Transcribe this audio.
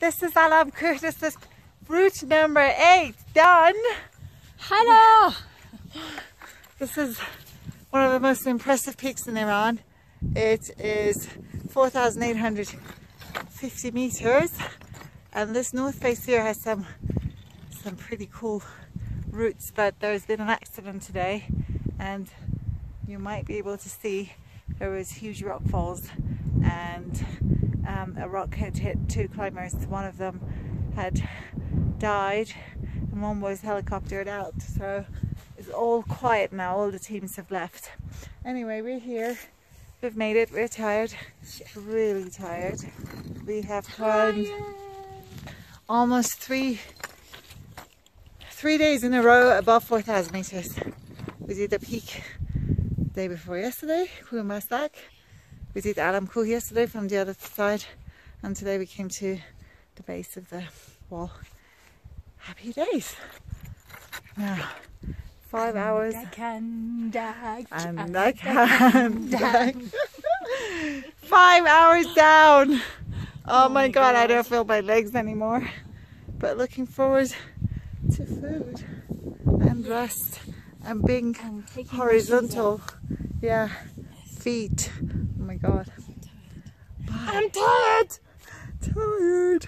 This is Alam Curtis's route number 8 done. Hello! This is one of the most impressive peaks in Iran. It is 4,850 meters, and this north face here has some pretty cool routes, but there's been an accident today, and you might be able to see there was huge rock falls, and a rock had hit 2 climbers. One of them had died and one was helicoptered out, so it's all quiet now. All the teams have left. Anyway, we're here, we've made it, we're tired, really tired. We have climbed almost three days in a row above 4,000 meters. We did the peak the day before yesterday, Khulu Masak. We did Alam Kuh yesterday from the other side, and today we came to the base of the wall. Happy days. Now, 5 hours. I can die. And I can die. 5 hours down. Oh my God, I don't feel my legs anymore. But looking forward to food and rest and being horizontal. Yeah, feet. Oh my God. I'm tired. Tired.